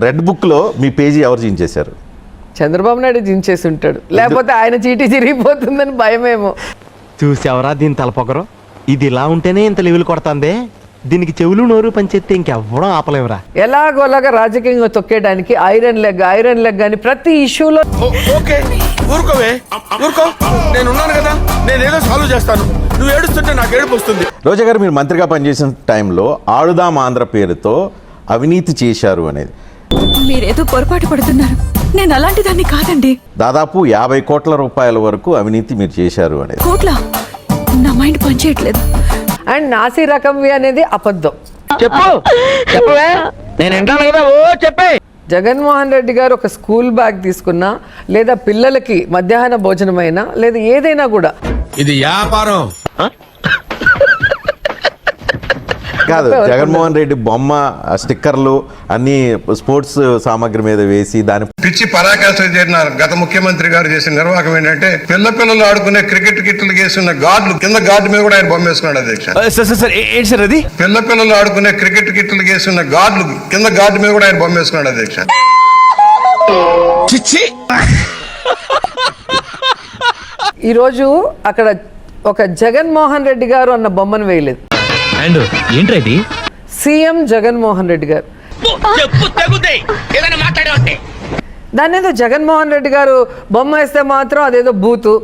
Red book లో మీ page ఎవరు జించేశారు? చంద్రబాబు నాయుడు జించేసి ఉంటాడు, లేకపోతే ఆయన చీటీ చిరిగిపోతుందని భయమేమో. చూసావరా దీని తలపొగరు, ఇది ఇలా ఉంటేనే ఇంత లెవెల్ కొడుతుంది, దీనికి చెవులు నోరు పనిచేస్తే ఇంకెవ్వడం ఆపలేవురా. ఎలాగోలాగా రాజకీయంగా తొక్కేయడానికి ఐరన్ లెగ్ అని ప్రతి ఇష్యూలో ఓకే ఊరుకోవే, ఊరుకో, నేను ఉన్నాను కదా, నేను ఏదో సాల్వ్ చేస్తాను, నువ్వు ఏడుస్తుంటే నాకు ఏడుపు వస్తుంది. రోజా గారు మీరు మంత్రిగా పనిచేసిన టైంలో ఆడుదాం ఆంధ్ర పేరుతో అవినీతి చేశారు అనేది. మీరేదో పొరపాటు పడుతున్నారు, నేను అలాంటి దాన్ని కాదండి. దాదాపు 50 కోట్ల రూపాయల వరకు అవినీతి మీరు చేశారు అనేది. కోట్ల నా మైండ్ పనిచేయట్లేదు. అండ్ నాసి రకంవి అనేది అబద్ధం. చెప్పు చెప్పవే, నేను వింటాను కదా, ఓ చెప్పే. జగన్మోహన్ రెడ్డి గారు ఒక స్కూల్ బ్యాగ్ తీసుకున్నా, లేదా పిల్లలకి మధ్యాహ్న భోజనమైనా, లేదా ఏదైనా కూడా ఇది వ్యాపారం కాదు. జగన్మోహన్ రెడ్డి బొమ్మ, స్టిక్కర్లు అన్ని స్పోర్ట్స్ సామాగ్రి మీద వేసి దాని పిచ్చి పరాకాష్ఠ చేరిన గత ముఖ్యమంత్రి గారు చేసిన నిర్వాహకం ఏంటంటే పిల్లలు ఆడుకునే క్రికెట్ కిట్లు వేసిన గార్డులు కింద గార్డు మీద కూడా ఆయన బొమ్మ వేసుకున్నాడు అధ్యక్ష. అది పిల్లలు ఆడుకునే క్రికెట్ కిట్లు వేసిన గార్డులు కింద గార్డు మీద కూడా ఆయన బొమ్మ వేసుకున్నాడు అధ్యక్ష. ఈరోజు అక్కడ ఒక జగన్మోహన్ రెడ్డి గారు అన్న బొమ్మను వేయలేదు. ఏంటి సీఎం జగన్మోహన్ రెడ్డి గారు, దాన్ని ఏదో జగన్మోహన్ రెడ్డి గారు బొమ్మ వేస్తే మాత్రం అదేదో బూతు.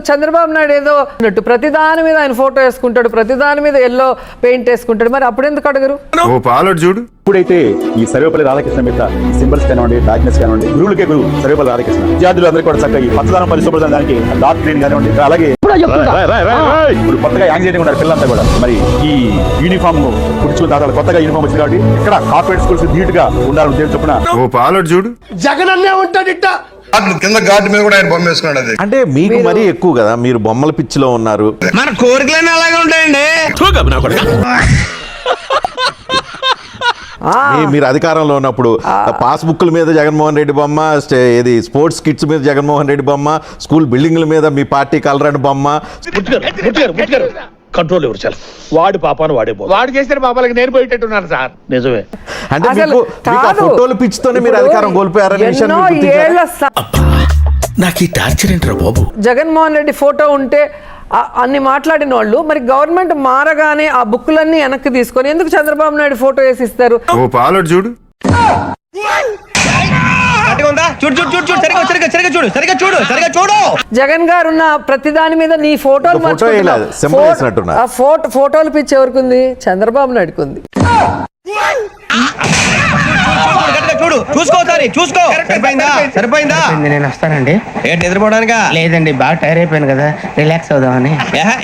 చంద్రబాబు నాయుడు ఏదో అన్నట్టు ప్రతి దాని మీద ఆయన ఫోటో వేసుకుంటాడు, ప్రతి దాని మీద ఎల్లో పెయింట్ వేసుకుంటాడు. మరి అప్పుడు ఎందుకు అడగరు? చూడు ఇప్పుడైతే ఈ సర్వేపల్లి రాధాకృష్ణ మీద సింబల్స్ కానివ్వండి, డార్క్నెస్ కానివ్వండి, గురువులకే గురువు సర్వేపల్లి రాధాకృష్ణ, విద్యార్థులు అందరికీ కూడా చక్కగా ఈ పచ్చదనం పరిశుభ్రత దానికి డార్క్ గ్రీన్ కానివ్వండి. అలాగే ఇప్పుడు కొత్తగా యాంగ్జైటీ ఉన్నారు పిల్లలంతా కూడా. మరి ఈ యూనిఫామ్ కుర్చీ దాదాపు కొత్తగా యూనిఫామ్ వచ్చింది కాబట్టి ఇక్కడ కార్పొరేట్ స్కూల్స్ ధీటుగా ఉండాలని ఉద్దేశం చొప్పున చూడు జగన్ అన్నే ఉంటాడిట్ట కింద గార్డు మీద కూడా ఆయన బొమ్మ వేసుకున్నాడు అధ్యక్ష. అంటే మీకు మరీ ఎక్కువ కదా, మీరు బొమ్మల పిచ్చిలో ఉన్నారు. మన కోరికలన్నీ అలాగే ఉంటాయండి. మీరు అధికారంలో ఉన్నప్పుడు పాస్బుక్ల మీద జగన్మోహన్ రెడ్డి బొమ్మ, ఏది స్పోర్ట్స్ కిట్స్ మీద జగన్మోహన్ రెడ్డి బొమ్మ, స్కూల్ బిల్డింగ్ల మీద మీ పార్టీ కలరని బొమ్మ. కంట్రోల్ ఎవరు చాలు, వాడి పాపాను వాడు చేసిన పాపాలకి నేను పోయేటట్టున్నాను సార్. నిజమే. అంటే మీకు ఆ ఫోటోలు పిచ్చితోనే మీరు అధికారం కోల్పోయారనే విషయం నాకు ఈ టార్చర్ ఏంట్రా బాబు. జగన్మోహన్ రెడ్డి ఫోటో ఉంటే అన్ని మాట్లాడిన వాళ్ళు మరి గవర్నమెంట్ మారగానే ఆ బుక్లన్నీ వెనక్కి తీసుకొని ఎందుకు చంద్రబాబు నాయుడు ఫోటో వేసి ఇస్తారు? చూడు జగన్ గారు ఉన్న ప్రతి దాని మీద నీ ఫోటోలు ఫోటోలు పిచ్చి ఎవరికి ఉంది? చంద్రబాబు నాయుడుకి ఉంది. నేను వస్తానండి. ఏంటి నిద్రపోవడానికా? లేదండి, బాగా టైర్ అయిపోయాను కదా, రిలాక్స్ అవుదామని.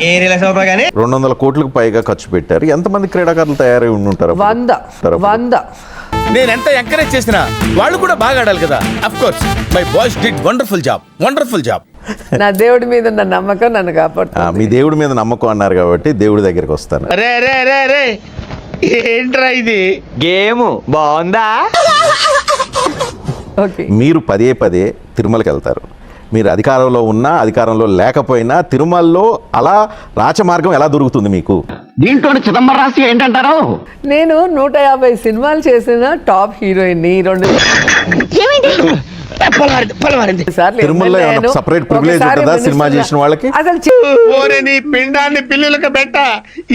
ఏ రిలాక్స్ అవుతా కానీ 200 కోట్లకు పైగా ఖర్చు పెట్టారు. ఎంతమంది క్రీడాకారులు తయారై ఉంటారు? 100. నేను ఎంత ఎంకరేజ్ చేసినా వాళ్ళు కూడా బాగా ఆడాలి కదా. Of course my boys did wonderful job. నా దేవుడి మీద ఉన్న నమ్మకం నన్ను కాపాడుతుంది. మీ దేవుడి మీద నమ్మకం అన్నారు కాబట్టి దేవుడి దగ్గరికి వస్తాను. ఏంట్రా ఇది గేమ్ బాగుందా? మీరు పదే తిరుమలకి వెళ్తారు. మీరు అధికారంలో ఉన్నా అధికారంలో లేకపోయినా తిరుమలలో అలా రాచమార్గం ఎలా దొరుకుతుంది మీకు? దీంట్లో చిదంబరం రాసి ఏంటంటారు? నేను 150 సినిమాలు చేసిన టాప్ హీరోయిన్. తిరుమలలో సపరేట్ ప్రివిలేజ్ ఉంటుందా సినిమా చేసిన వాళ్ళకి? అసలు నీ పిండాన్ని పిల్లులకు పెట్ట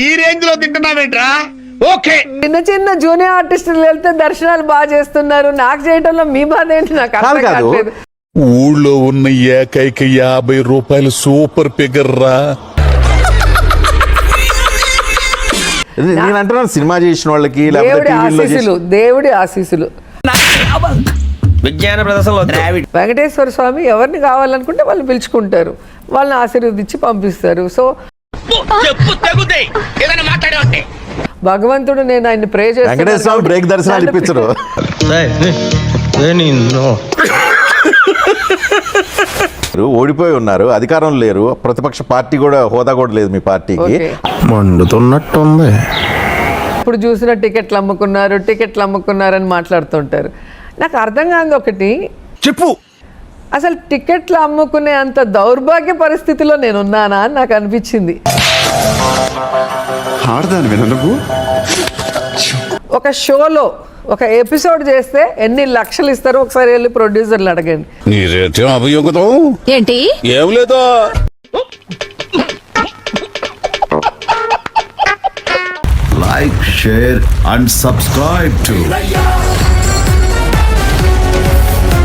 ఈ రేంజ్ లో తింటున్నావేంట్రా? ఓకే, చిన్న జూనియర్ ఆర్టిస్టులు వెళ్తే దర్శనాలు బాగా చేస్తున్నారు, నాకు చేయడంలో మీ బాధ ఏంటి? నాకు అర్థం కాదు. ఊళ్ళో ఉన్న ఏకైక 50 రూపాయలు సూపర్ ఫిగర్ రా. నేను అంటున్నాను సినిమా చేసిన వాళ్ళకి, దేవుడి ఆశీస్సులు. విజ్ఞాన ప్రదర్శనలో వెంకటేశ్వర స్వామి ఎవరిని కావాలనుకుంటే వాళ్ళు పిలుచుకుంటారు, వాళ్ళని ఆశీర్వదించి పంపిస్తారు. సో భగవంతుడు నేను ఆయన ప్రే చేస్తాను. బ్రేక్ దర్శనాలు ఇప్పించరు. ఓడిపోయి ఉన్నారు, అధికారం లేరు, ప్రతిపక్ష పార్టీ కూడా హోదా కూడా లేదు మీ పార్టీకి. మండుతున్నట్టుంది. ఇప్పుడు చూసిన టికెట్లు అమ్ముకున్నారని మాట్లాడుతుంటారు. నాకు అర్థం కాదు ఒకటి చెప్పు, అసలు టికెట్లు అమ్ముకునే అంత దౌర్భాగ్య పరిస్థితిలో నేనున్నానా అని నాకు అనిపించింది. ఒక షోలో ఒక ఎపిసోడ్ చేస్తే ఎన్ని లక్షలు ఇస్తారో ఒకసారి వెళ్ళి ప్రొడ్యూసర్లు అడగండి. నీ రేటం అభియోగం ఏంటి ఏం లేదో. Like, share and subscribe to